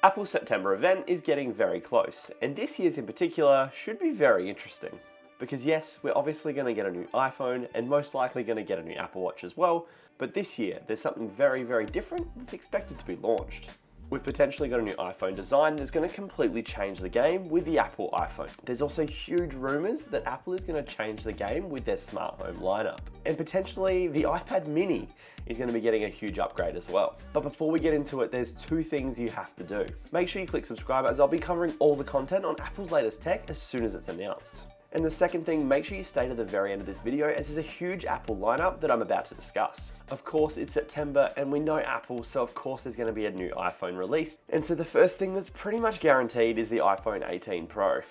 Apple's September event is getting very close, and this year's in particular should be very interesting. Because yes, we're obviously going to get a new iPhone and most likely going to get a new Apple Watch as well, but this year there's something very, very different that's expected to be launched. We've potentially got a new iPhone design that's going to completely change the game with the Apple iPhone. There's also huge rumours that Apple is going to change the game with their smart home lineup. And potentially the iPad mini is going to be getting a huge upgrade as well. But before we get into it, there's two things you have to do. Make sure you click subscribe, as I'll be covering all the content on Apple's latest tech as soon as it's announced. And the second thing, make sure you stay to the very end of this video, as there's a huge Apple lineup that I'm about to discuss. Of course, it's September and we know Apple, so of course there's going to be a new iPhone released. And so the first thing that's pretty much guaranteed is the iPhone 18 Pro.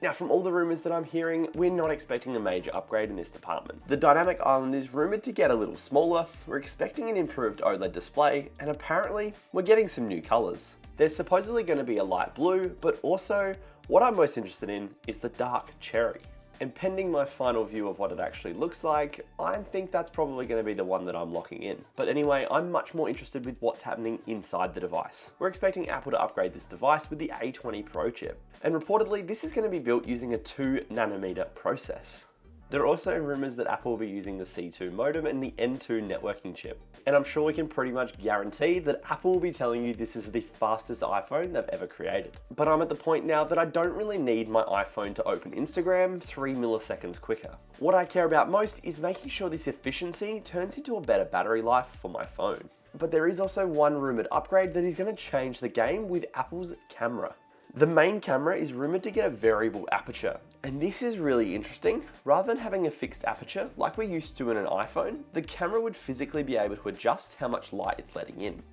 Now, from all the rumours that I'm hearing, we're not expecting a major upgrade in this department. The dynamic island is rumoured to get a little smaller, we're expecting an improved OLED display, and apparently we're getting some new colours. There's supposedly going to be a light blue, but also what I'm most interested in is the dark cherry. And pending my final view of what it actually looks like, I think that's probably going to be the one that I'm locking in. But anyway, I'm much more interested with what's happening inside the device. We're expecting Apple to upgrade this device with the A20 Pro chip. And reportedly, this is going to be built using a 2nm process. There are also rumours that Apple will be using the C2 modem and the N2 networking chip. And I'm sure we can pretty much guarantee that Apple will be telling you this is the fastest iPhone they've ever created. But I'm at the point now that I don't really need my iPhone to open Instagram 3 milliseconds quicker. What I care about most is making sure this efficiency turns into a better battery life for my phone. But there is also one rumoured upgrade that is going to change the game with Apple's camera. The main camera is rumoured to get a variable aperture, and this is really interesting. Rather than having a fixed aperture like we're used to in an iPhone, the camera would physically be able to adjust how much light it's letting in,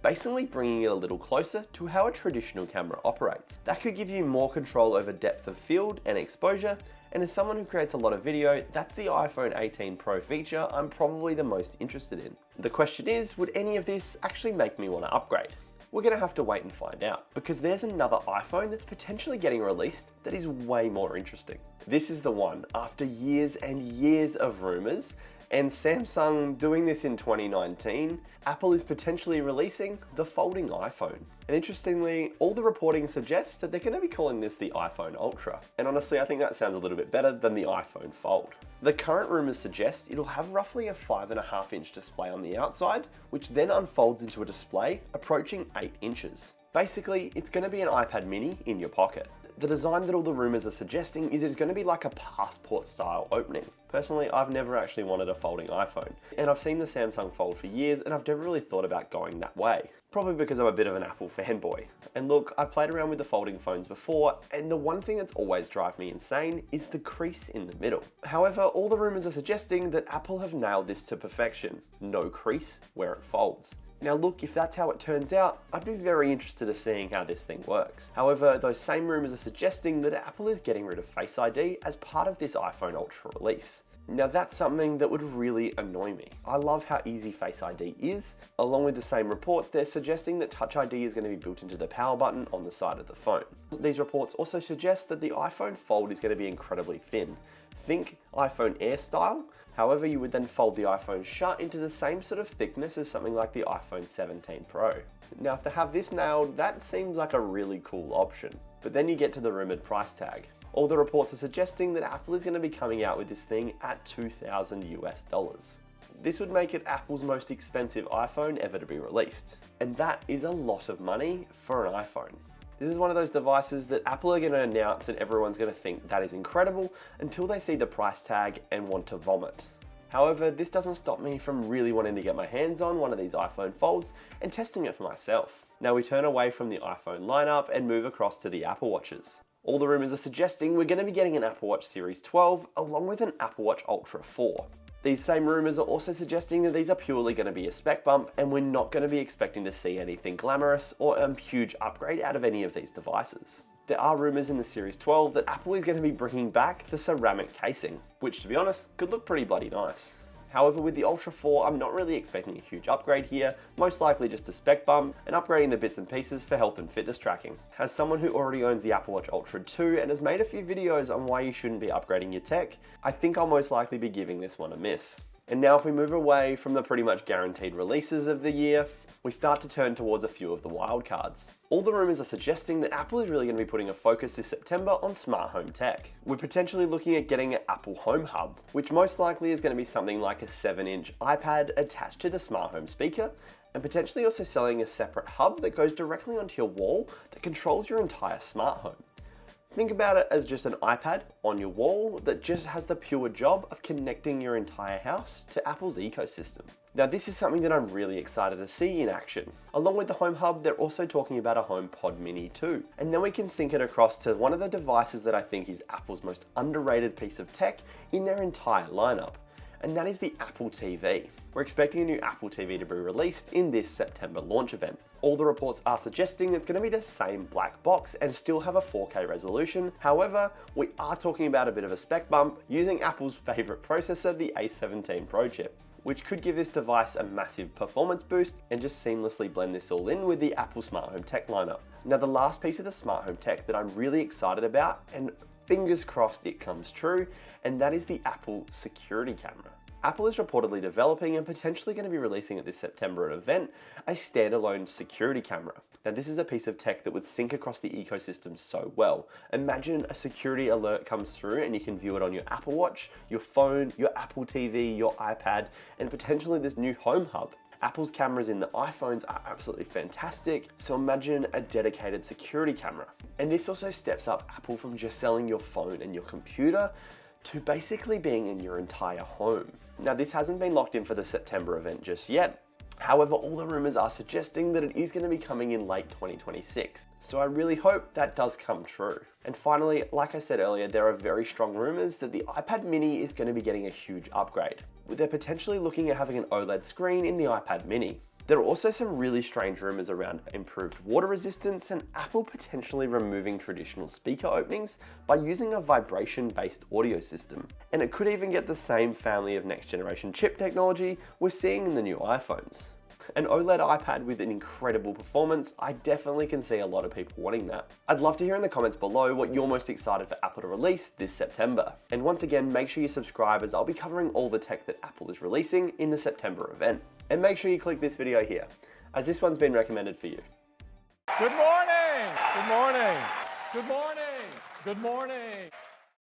basically bringing it a little closer to how a traditional camera operates. That could give you more control over depth of field and exposure, and as someone who creates a lot of video, that's the iPhone 18 Pro feature I'm probably the most interested in. The question is, would any of this actually make me want to upgrade? We're going to have to wait and find out, because there's another iPhone that's potentially getting released that is way more interesting. This is the one, after years and years of rumours, and Samsung doing this in 2019, Apple is potentially releasing the folding iPhone. And interestingly, all the reporting suggests that they're going to be calling this the iPhone Ultra. And honestly, I think that sounds a little bit better than the iPhone Fold. The current rumours suggest it'll have roughly a 5.5-inch display on the outside, which then unfolds into a display approaching 8 inches. Basically, it's going to be an iPad mini in your pocket. The design that all the rumours are suggesting is it's going to be like a passport style opening. Personally, I've never actually wanted a folding iPhone, and I've seen the Samsung Fold for years and I've never really thought about going that way. Probably because I'm a bit of an Apple fanboy. And look, I've played around with the folding phones before, and the one thing that's always driven me insane is the crease in the middle. However, all the rumours are suggesting that Apple have nailed this to perfection. No crease where it folds. Now look, if that's how it turns out, I'd be very interested in seeing how this thing works. However, those same rumours are suggesting that Apple is getting rid of Face ID as part of this iPhone Ultra release. Now that's something that would really annoy me. I love how easy Face ID is. Along with the same reports, they're suggesting that Touch ID is going to be built into the power button on the side of the phone. These reports also suggest that the iPhone Fold is going to be incredibly thin. Think iPhone Air style. However, you would then fold the iPhone shut into the same sort of thickness as something like the iPhone 17 Pro. Now, if they have this nailed, that seems like a really cool option. But then you get to the rumoured price tag. All the reports are suggesting that Apple is going to be coming out with this thing at $2,000 US. This would make it Apple's most expensive iPhone ever to be released. And that is a lot of money for an iPhone. This is one of those devices that Apple are going to announce and everyone's going to think that is incredible until they see the price tag and want to vomit. However, this doesn't stop me from really wanting to get my hands on one of these iPhone Folds and testing it for myself. Now we turn away from the iPhone lineup and move across to the Apple Watches. All the rumours are suggesting we're going to be getting an Apple Watch Series 12 along with an Apple Watch Ultra 4. These same rumours are also suggesting that these are purely going to be a spec bump and we're not going to be expecting to see anything glamorous or a huge upgrade out of any of these devices. There are rumours in the Series 12 that Apple is going to be bringing back the ceramic casing, which to be honest could look pretty bloody nice. However, with the Ultra 4, I'm not really expecting a huge upgrade here, most likely just a spec bump and upgrading the bits and pieces for health and fitness tracking. As someone who already owns the Apple Watch Ultra 2 and has made a few videos on why you shouldn't be upgrading your tech, I think I'll most likely be giving this one a miss. And now if we move away from the pretty much guaranteed releases of the year, we start to turn towards a few of the wildcards. All the rumours are suggesting that Apple is really going to be putting a focus this September on smart home tech. We're potentially looking at getting an Apple Home Hub, which most likely is going to be something like a 7-inch iPad attached to the smart home speaker, and potentially also selling a separate hub that goes directly onto your wall that controls your entire smart home. Think about it as just an iPad on your wall that just has the pure job of connecting your entire house to Apple's ecosystem. Now this is something that I'm really excited to see in action. Along with the Home Hub, they're also talking about a HomePod Mini too. And then we can sync it across to one of the devices that I think is Apple's most underrated piece of tech in their entire lineup. And that is the Apple TV. We're expecting a new Apple TV to be released in this September launch event. All the reports are suggesting it's going to be the same black box and still have a 4K resolution. However, we are talking about a bit of a spec bump using Apple's favorite processor, the A17 Pro chip, which could give this device a massive performance boost and just seamlessly blend this all in with the Apple smart home tech lineup. Now the last piece of the smart home tech that I'm really excited about, and fingers crossed it comes true, and that is the Apple security camera. Apple is reportedly developing and potentially going to be releasing at this September event a standalone security camera. Now this is a piece of tech that would sync across the ecosystem so well. Imagine a security alert comes through and you can view it on your Apple Watch, your phone, your Apple TV, your iPad, and potentially this new Home Hub. Apple's cameras in the iPhones are absolutely fantastic, so imagine a dedicated security camera. And this also steps up Apple from just selling your phone and your computer to basically being in your entire home. Now this hasn't been locked in for the September event just yet. However, all the rumors are suggesting that it is going to be coming in late 2026. So I really hope that does come true. And finally, like I said earlier, there are very strong rumors that the iPad mini is going to be getting a huge upgrade, with they're potentially looking at having an OLED screen in the iPad mini. There are also some really strange rumors around improved water resistance and Apple potentially removing traditional speaker openings by using a vibration-based audio system. And it could even get the same family of next generation chip technology we're seeing in the new iPhones. An OLED iPad with an incredible performance, I definitely can see a lot of people wanting that. I'd love to hear in the comments below what you're most excited for Apple to release this September. And once again, make sure you subscribe as I'll be covering all the tech that Apple is releasing in the September event. And make sure you click this video here, as this one's been recommended for you. Good morning! Good morning! Good morning! Good morning!